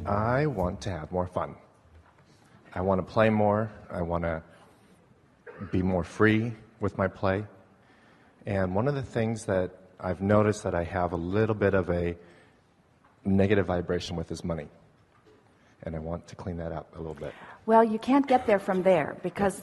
I want to have more fun. I want to play more. I want to be more free with my play. And one of the things that I've noticed that I have a little bit of a negative vibration with is money. And I want to clean that up a little bit. Well, you can't get there from there, because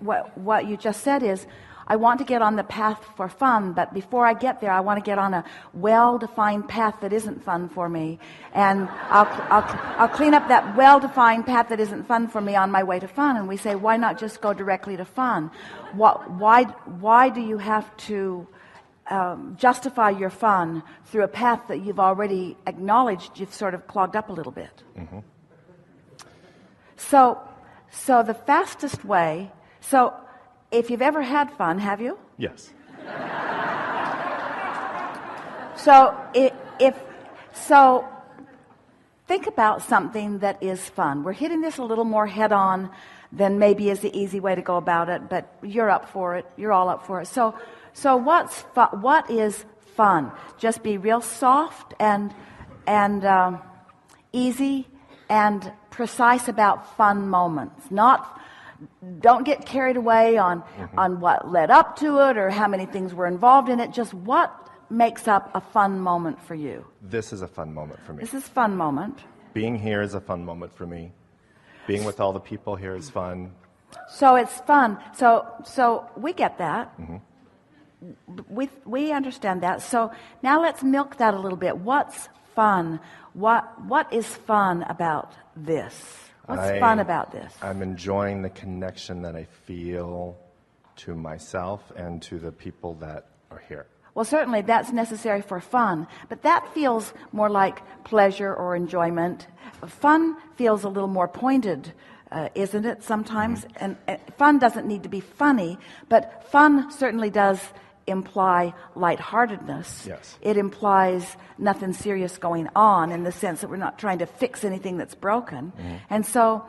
what you just said is, I want to get on the path for fun, but before I get there, I want to get on a well-defined path that isn't fun for me. And I'll clean up that well-defined path that isn't fun for me on my way to fun. And we say, why not just go directly to fun? Why do you have to justify your fun through a path that you've already acknowledged you've sort of clogged up a little bit? Mm-hmm. So the fastest way, if you've ever had fun, have you? Yes. So think about something that is fun. We're hitting this a little more head on than maybe is the easy way to go about it, but you're up for it. You're all up for it. So what is fun? Just be real soft and easy and precise about fun moments. Don't get carried away on what led up to it or how many things were involved in it. Just what makes up a fun moment for you? This is a fun moment for me. This is a fun moment. Being here is a fun moment for me. Being with all the people here is fun. So it's fun. So we get that. Mm-hmm. We understand that. So now let's milk that a little bit. What's fun? What is fun about this? What's fun about this? I'm enjoying the connection that I feel to myself and to the people that are here. Well, certainly that's necessary for fun, but that feels more like pleasure or enjoyment. Fun feels a little more pointed, isn't it, sometimes? Mm-hmm. And fun doesn't need to be funny, but fun certainly does imply lightheartedness. Yes. It implies nothing serious going on, in the sense that we're not trying to fix anything that's broken. Mm-hmm. And so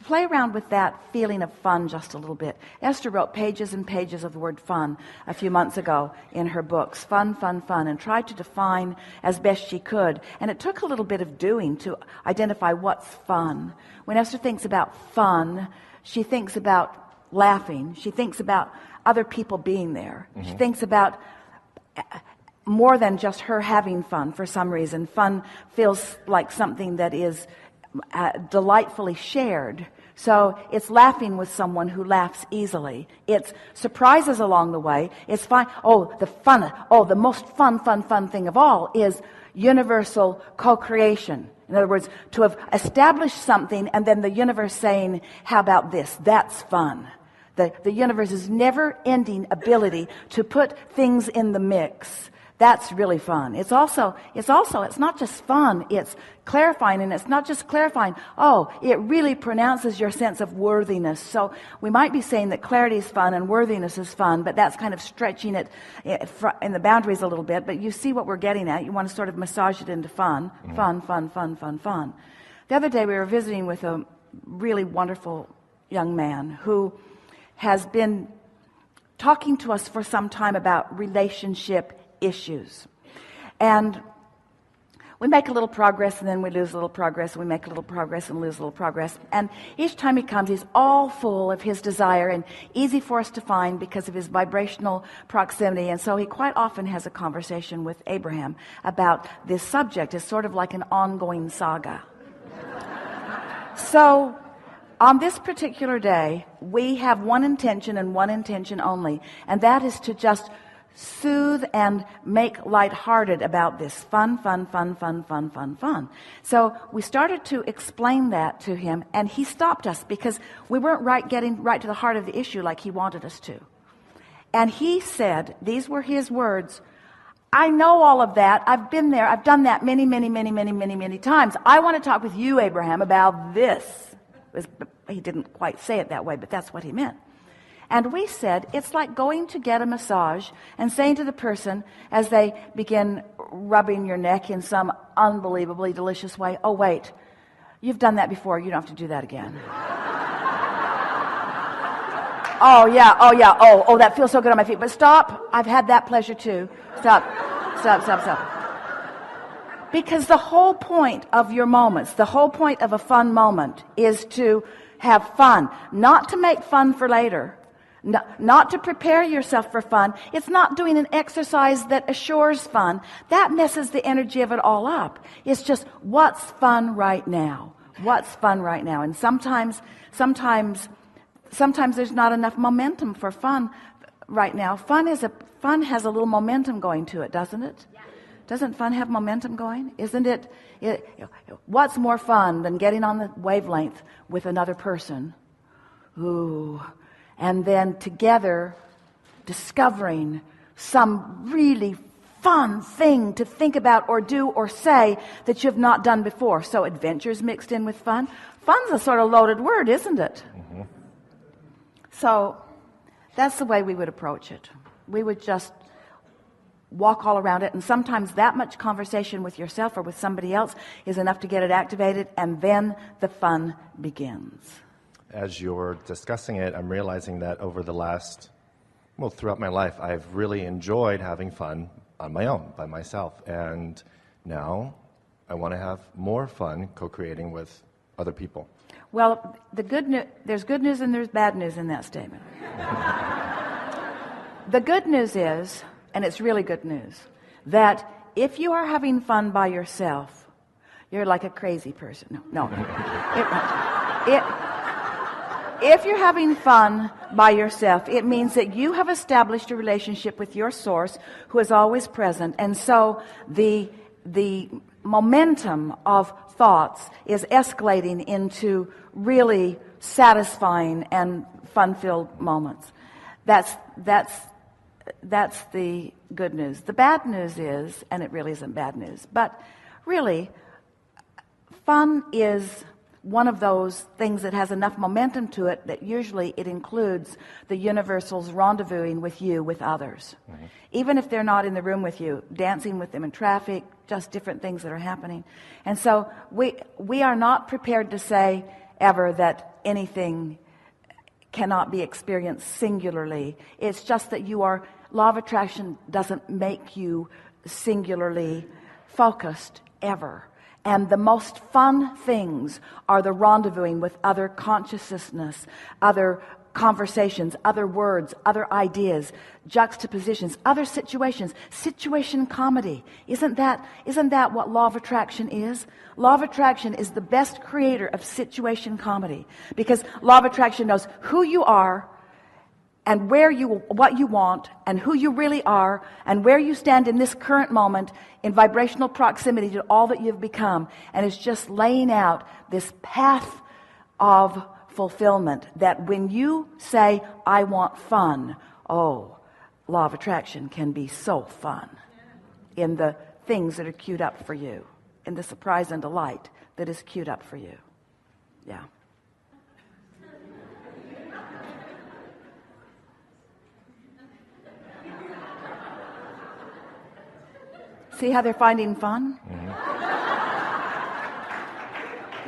play around with that feeling of fun just a little bit. Esther wrote pages and pages of the word fun a few months ago in her books, fun, and tried to define as best she could. And it took a little bit of doing to identify what's fun. When Esther thinks about fun, she thinks about laughing. She thinks about other people being there. Mm-hmm. She thinks about more than just her having fun for some reason. Fun feels like something that is delightfully shared. So it's laughing with someone who laughs easily. It's surprises along the way. It's fun. The most fun thing of all is universal co-creation. In other words, to have established something and then the universe saying, how about this? That's fun. The universe's never-ending ability to put things in the mix. That's really fun. It's not just fun, it's clarifying, and it's not just clarifying. It really pronounces your sense of worthiness. So we might be saying that clarity is fun and worthiness is fun, but that's kind of stretching it in the boundaries a little bit. But you see what we're getting at. You want to sort of massage it into fun. Mm-hmm. Fun. The other day we were visiting with a really wonderful young man who has been talking to us for some time about relationship issues. And we make a little progress and then we lose a little progress, and we make a little progress and lose a little progress. And each time he comes, he's all full of his desire and easy for us to find because of his vibrational proximity. And so he quite often has a conversation with Abraham about this subject. It's sort of like an ongoing saga. So on this particular day, we have one intention and one intention only, and that is to just soothe and make lighthearted about this. Fun. So we started to explain that to him, and he stopped us because we weren't getting right to the heart of the issue like he wanted us to. And he said, these were his words, I know all of that. I've been there. I've done that many times. I want to talk with you, Abraham, about this. He didn't quite say it that way, but that's what he meant. And we said, it's like going to get a massage and saying to the person as they begin rubbing your neck in some unbelievably delicious way, oh, wait, you've done that before. You don't have to do that again. Oh, that feels so good on my feet. But stop. I've had that pleasure too. Stop. Because the whole point of your moments, the whole point of a fun moment is to have fun, not to make fun for later, not to prepare yourself for fun. It's not doing an exercise that assures fun. That messes the energy of it all up. It's just, what's fun right now? What's fun right now? And sometimes there's not enough momentum for fun right now. Fun has a little momentum going to it, doesn't it? Doesn't fun have momentum going? Isn't it? What's more fun than getting on the wavelength with another person? Ooh. And then together discovering some really fun thing to think about or do or say that you've not done before. So adventure's mixed in with fun. Fun's a sort of loaded word, isn't it? Mm-hmm. So that's the way we would approach it. We would just walk all around it, and sometimes that much conversation with yourself or with somebody else is enough to get it activated, and then the fun begins. As you're discussing it, I'm realizing that over the throughout my life, I've really enjoyed having fun on my own, by myself, and now I want to have more fun co-creating with other people. Well, there's good news and there's bad news in that statement. The good news is, and it's really good news, that if you are having fun by yourself, you're like a crazy person. No. If you're having fun by yourself, it means that you have established a relationship with your source who is always present. And so the momentum of thoughts is escalating into really satisfying and fun-filled moments. That's the good news. The bad news is, and it really isn't bad news, but really, fun is one of those things that has enough momentum to it that usually it includes the universal's rendezvousing with you, with others. Mm-hmm. Even if they're not in the room with you, dancing with them in traffic, just different things that are happening. And so we are not prepared to say ever that anything cannot be experienced singularly. It's just that law of attraction doesn't make you singularly focused ever. And the most fun things are the rendezvousing with other consciousness, other conversations, other words, other ideas, juxtapositions, other situations, situation comedy. Isn't that what law of attraction is? Law of attraction is the best creator of situation comedy, because law of attraction knows who you are and what you want and who you really are and where you stand in this current moment in vibrational proximity to all that you've become. And it's just laying out this path of fulfillment that when you say, I want fun, law of attraction can be so fun in the things that are queued up for you, in the surprise and delight that is queued up for you. Yeah. See how they're finding fun? Mm-hmm.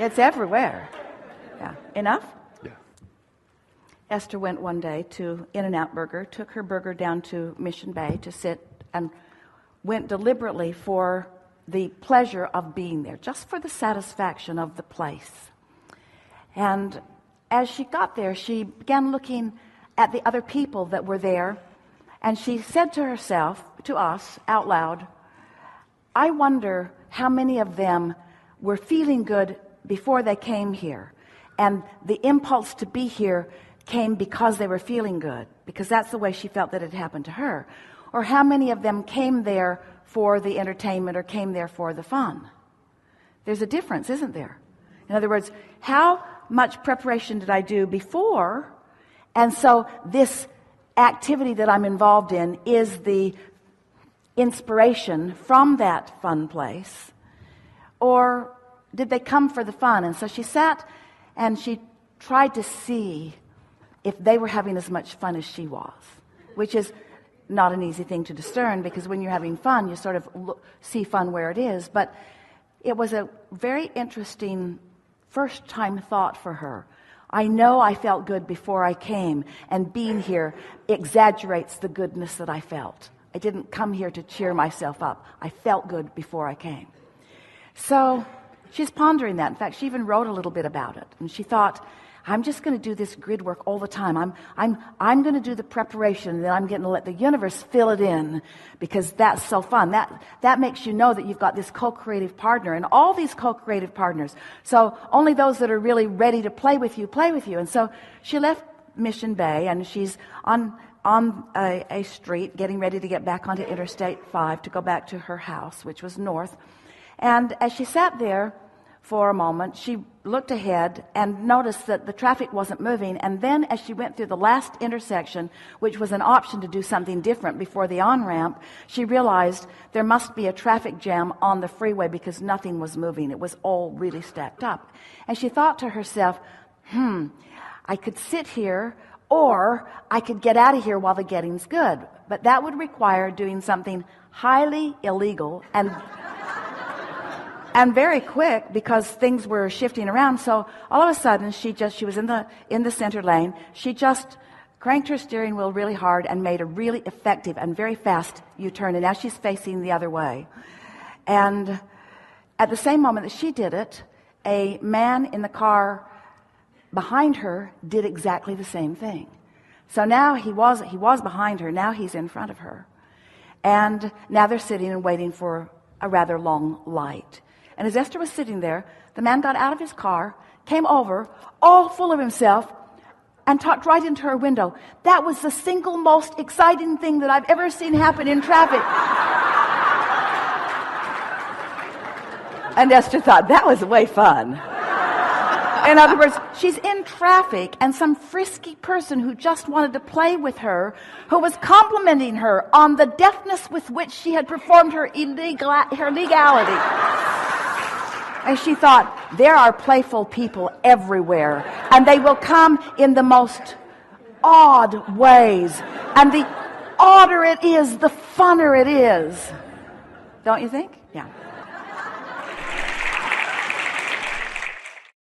It's everywhere. Yeah. Enough? Yeah. Esther went one day to In-N-Out Burger, took her burger down to Mission Bay to sit, and went deliberately for the pleasure of being there, just for the satisfaction of the place. And as she got there, she began looking at the other people that were there, and she said to herself, to us, out loud, I wonder how many of them were feeling good before they came here, and the impulse to be here came because they were feeling good, because that's the way she felt that it happened to her. Or how many of them came there for the entertainment or came there for the fun? There's a difference, isn't there? In other words, how much preparation did I do before? And so this activity that I'm involved in is the inspiration from that fun place, or did they come for the fun? And so she sat and she tried to see if they were having as much fun as she was, which is not an easy thing to discern, because when you're having fun, you sort of see fun where it is. But it was a very interesting first time thought for her. I know I felt good before I came, and being here exaggerates the goodness that I felt. I didn't come here to cheer myself up. I felt good before I came. So she's pondering that. In fact, she even wrote a little bit about it. And she thought, I'm just going to do this grid work all the time. I'm going to do the preparation, and then I'm going to let the universe fill it in, because that's so fun. That makes you know that you've got this co-creative partner, and all these co-creative partners. So only those that are really ready to play with you, play with you. And so she left Mission Bay, and she's on a street getting ready to get back onto Interstate 5 to go back to her house, which was north. And as she sat there for a moment, she looked ahead and noticed that the traffic wasn't moving. And then as she went through the last intersection, which was an option to do something different before the on-ramp, she realized there must be a traffic jam on the freeway because nothing was moving. It was all really stacked up. And she thought to herself, I could sit here, or I could get out of here while the getting's good. But that would require doing something highly illegal and very quick, because things were shifting around. So all of a sudden, she was in the center lane. She just cranked her steering wheel really hard and made a really effective and very fast U-turn. And now she's facing the other way. And at the same moment that she did it, a man in the car behind her did exactly the same thing. So now he was behind her. Now he's in front of her. And now they're sitting and waiting for a rather long light. And as Esther was sitting there, the man got out of his car, came over, all full of himself, and talked right into her window. That was the single most exciting thing that I've ever seen happen in traffic. And Esther thought, that was way fun. In other words, she's in traffic, and some frisky person who just wanted to play with her, who was complimenting her on the deftness with which she had performed her legality. And she thought, there are playful people everywhere, and they will come in the most odd ways. And the odder it is, the funner it is. Don't you think? Yeah.